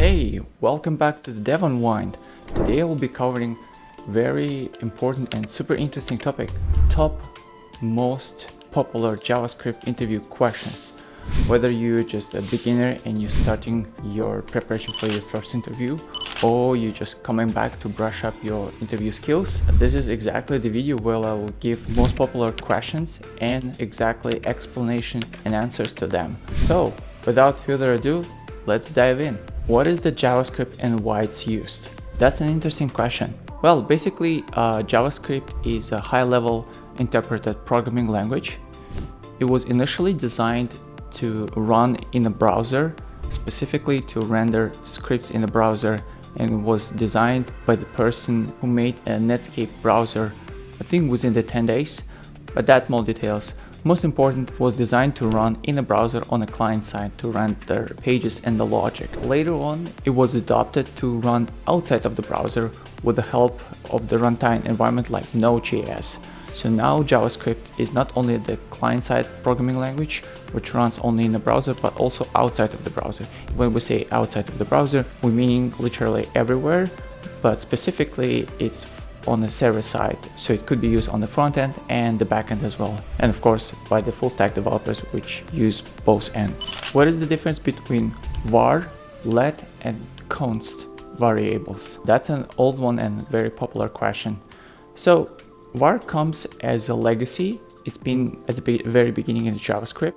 Hey, welcome back to the Dev Unwind. Today I will be covering very important and super interesting topic, top most popular JavaScript interview questions. Whether you're just a beginner and you're starting your preparation for your first interview, or you're just coming back to brush up your interview skills, this is exactly the video where I will give most popular questions and exactly explanation and answers to them. So without further ado, let's dive in. What is the JavaScript and why it's used? That's an interesting question. Well, basically, JavaScript is a high-level interpreted programming language. It was initially designed to run in a browser, specifically to render scripts in the browser, and was designed by the person who made a Netscape browser, I think within the 10 days, but that's more details. Most important, was designed to run in a browser on a client side to render pages and the logic. Later on, it was adopted to run outside of the browser with the help of the runtime environment like Node.js. So now JavaScript is not only the client-side programming language, which runs only in the browser, but also outside of the browser. When we say outside of the browser, we mean literally everywhere, but specifically it's on the server side, so it could be used on the front end and the back end as well, and of course by the full stack developers which use both ends. What is the difference between var, let and const variables? That's an old one and very popular question. So var comes as a legacy. It's been at the very beginning in JavaScript,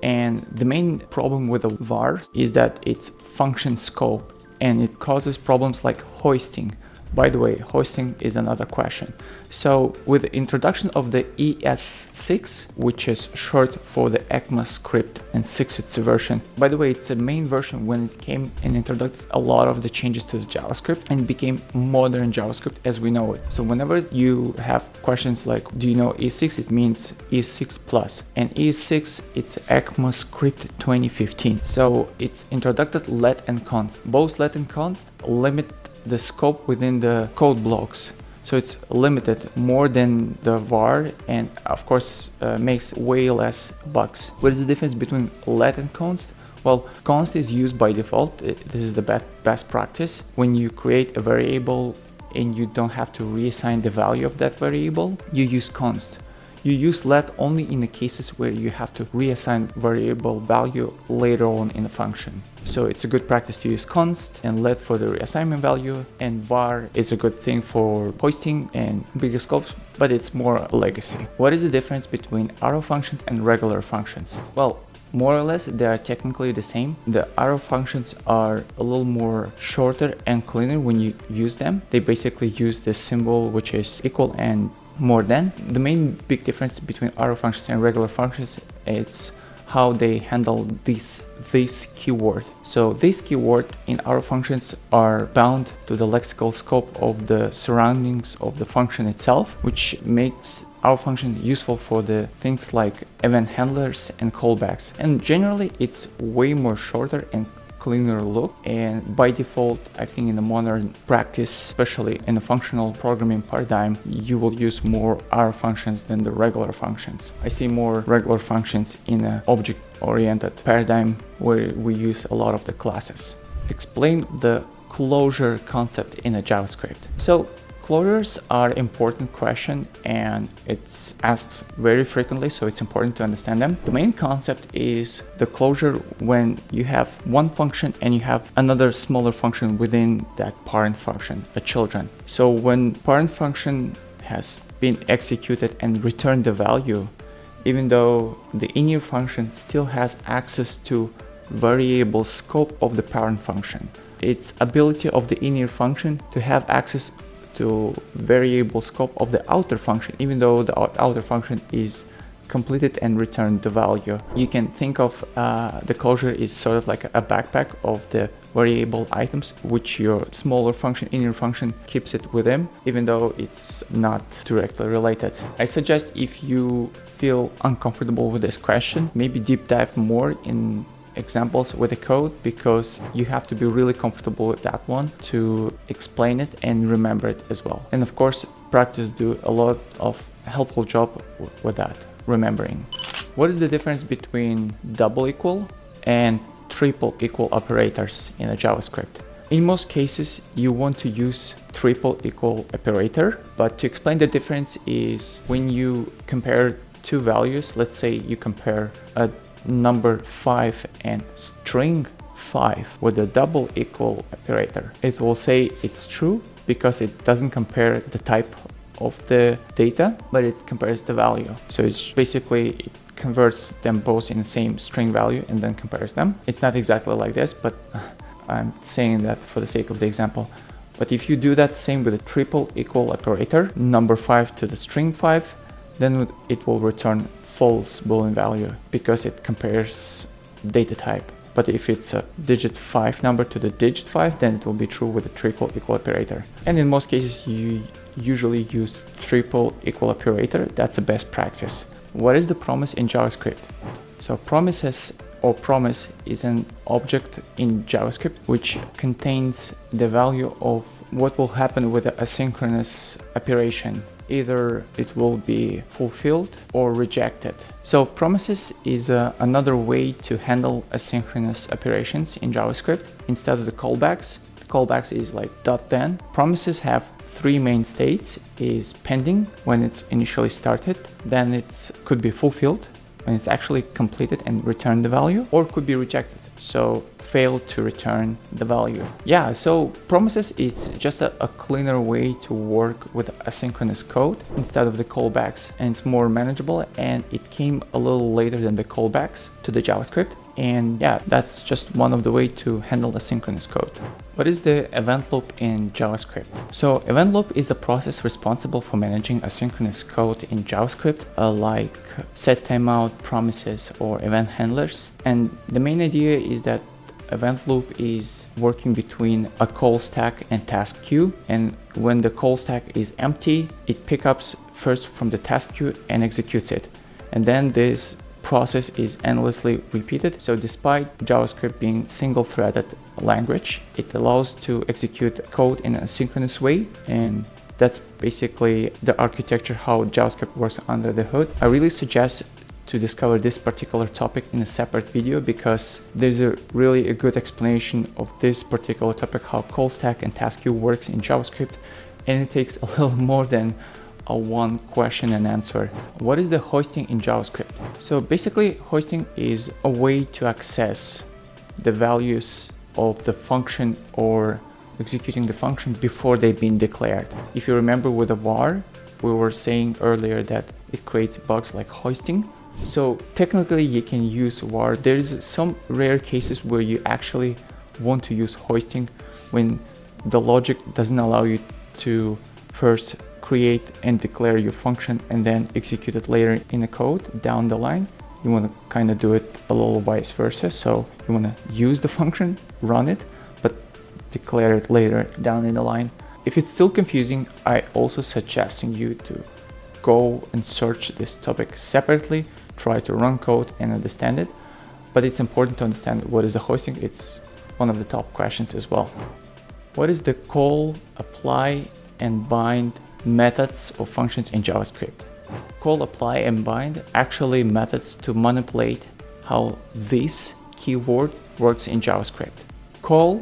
and the main problem with the var is that it's function scope and it causes problems like hoisting. By the way, hoisting is another question. So with the introduction of the ES6, which is short for the ECMAScript and 6th version. By the way, it's a main version when it came and introduced a lot of the changes to the JavaScript and became modern JavaScript as we know it. So whenever you have questions like, do you know ES6? It means ES6 plus. And ES6, it's ECMAScript 2015. So it's introduced let and const. Both let and const limit the scope within the code blocks, so it's limited more than the var, and of course makes way less bugs. What is the difference between let and const? Well, const is used by default. This is the best practice. When you create a variable and you don't have to reassign the value of that variable, you use const. You use let only in the cases where you have to reassign variable value later on in the function. So it's a good practice to use const and let for the reassignment value, and var is a good thing for hoisting and bigger scopes, but it's more legacy. What is the difference between arrow functions and regular functions? Well, more or less they are technically the same. The arrow functions are a little more shorter and cleaner when you use them. They basically use this symbol which is equal and more than. The main big difference between arrow functions and regular functions is how they handle this keyword. So this keyword in arrow functions are bound to the lexical scope of the surroundings of the function itself, which makes our function useful for the things like event handlers and callbacks. And generally it's way more shorter and cleaner look, and by default I think in the modern practice, especially in the functional programming paradigm, you will use more arrow functions than the regular functions. I see more regular functions in an object-oriented paradigm where we use a lot of the classes. Explain the closure concept in a JavaScript. So closures are an important question and it's asked very frequently, so it's important to understand them. The main concept is the closure when you have one function and you have another smaller function within that parent function, a children. So when parent function has been executed and returned the value, even though the inner function still has access to variable scope of the parent function, its ability of the inner function to have access to variable scope of the outer function, even though the outer function is completed and returned the value. You can think of the closure is sort of like a backpack of the variable items, which your smaller function, inner function, keeps it with them, even though it's not directly related. I suggest if you feel uncomfortable with this question, maybe deep dive more in examples with the code, because you have to be really comfortable with that one to explain it and remember it as well. And of course, practice do a lot of helpful job with that, remembering. What is the difference between double equal and triple equal operators in a JavaScript. In most cases, you want to use triple equal operator, but to explain the difference is when you compare two values, let's say you compare a number 5 and string 5 with a double equal operator. It will say it's true because it doesn't compare the type of the data, but it compares the value. So it's basically, it converts them both in the same string value and then compares them. It's not exactly like this, but I'm saying that for the sake of the example. But if you do that same with a triple equal operator, number 5 to the string 5, then it will return false Boolean value because it compares data type. But if it's a digit 5 number to the digit 5, then it will be true with a triple equal operator. And in most cases, you usually use triple equal operator. That's the best practice. What is the promise in JavaScript? So promises or promise is an object in JavaScript which contains the value of what will happen with the asynchronous operation. Either it will be fulfilled or rejected. So promises is another way to handle asynchronous operations in JavaScript instead of the callbacks. The callbacks is like .then. Promises have three main states: is pending when it's initially started, then it could be fulfilled when it's actually completed and return the value, or could be rejected, so fail to return the value. Yeah, so promises is just a cleaner way to work with asynchronous code instead of the callbacks, and it's more manageable, and it came a little later than the callbacks to the JavaScript. And yeah, that's just one of the way to handle asynchronous code. What is the event loop in JavaScript? So event loop is the process responsible for managing asynchronous code in JavaScript, like set timeout, promises, or event handlers. And the main idea is that event loop is working between a call stack and task queue. And when the call stack is empty, it picks up first from the task queue and executes it. And then this process is endlessly repeated. So despite JavaScript being single-threaded language, it allows to execute code in a synchronous way, and that's basically the architecture how JavaScript works under the hood. I really suggest to discover this particular topic in a separate video because there's really a good explanation of this particular topic, how call stack and task queue works in JavaScript, and it takes a little more than a one question and answer. What is the hoisting in JavaScript? So basically, hoisting is a way to access the values of the function or executing the function before they've been declared. If you remember with a var, we were saying earlier that it creates bugs like hoisting. So technically you can use var. There's some rare cases where you actually want to use hoisting when the logic doesn't allow you to first create and declare your function and then execute it later in the code down the line. You want to kind of do it a little vice versa. So you want to use the function, run it, but declare it later down in the line. If it's still confusing, I also suggesting you to go and search this topic separately, try to run code and understand it. But it's important to understand what is the hoisting. It's one of the top questions as well. What is the call, apply, and bind methods or functions in JavaScript? Call, apply, and bind actually methods to manipulate how this keyword works in JavaScript. Call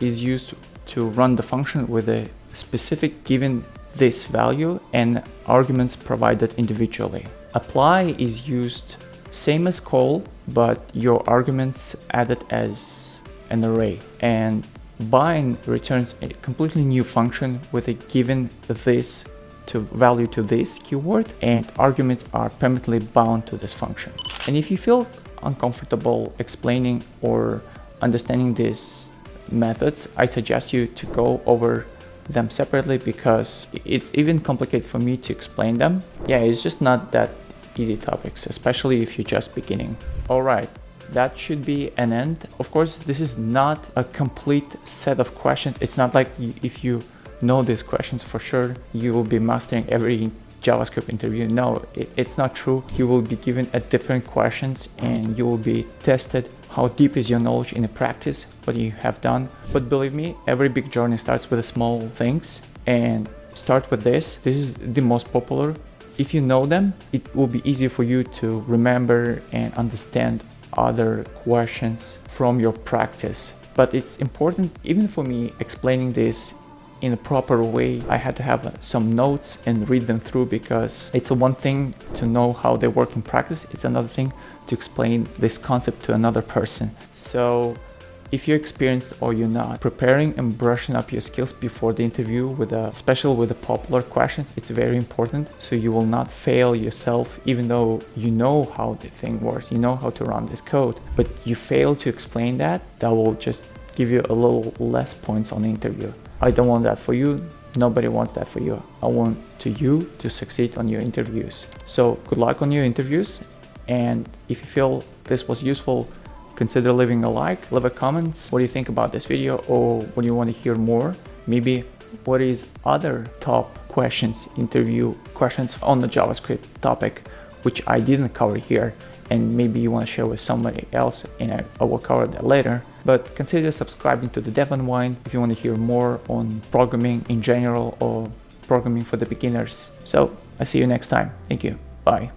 is used to run the function with a specific given this value and arguments provided individually. Apply is used same as call, but your arguments added as an array. And bind returns a completely new function with a given this to value to this keyword, and arguments are permanently bound to this function. And if you feel uncomfortable explaining or understanding these methods, I suggest you to go over them separately because it's even complicated for me to explain them. Yeah, it's just not that easy topics, especially if you're just beginning. All right. That should be an end. Of course, this is not a complete set of questions. It's not like if you know these questions for sure, you will be mastering every JavaScript interview. No, it's not true. You will be given a different questions and you will be tested how deep is your knowledge in the practice, what you have done. But believe me, every big journey starts with the small things, and start with this. This is the most popular. If you know them, it will be easier for you to remember and understand other questions from your practice. But it's important, even for me, explaining this in a proper way. I had to have some notes and read them through, because it's one thing to know how they work in practice. It's another thing to explain this concept to another person. So if you're experienced or you're not, preparing and brushing up your skills before the interview, especially with the popular questions, it's very important, so you will not fail yourself. Even though you know how the thing works, you know how to run this code, but you fail to explain that will just give you a little less points on the interview. I don't want that for you. Nobody wants that for you. I want you to succeed on your interviews. So good luck on your interviews. And if you feel this was useful, consider leaving a like, leave a comment. What do you think about this video, or what do you want to hear more? Maybe what is other top questions, interview questions on the JavaScript topic, which I didn't cover here, and maybe you want to share with somebody else, and I will cover that later. But consider subscribing to the Dev Unwind if you want to hear more on programming in general or programming for the beginners. So I see you next time. Thank you. Bye.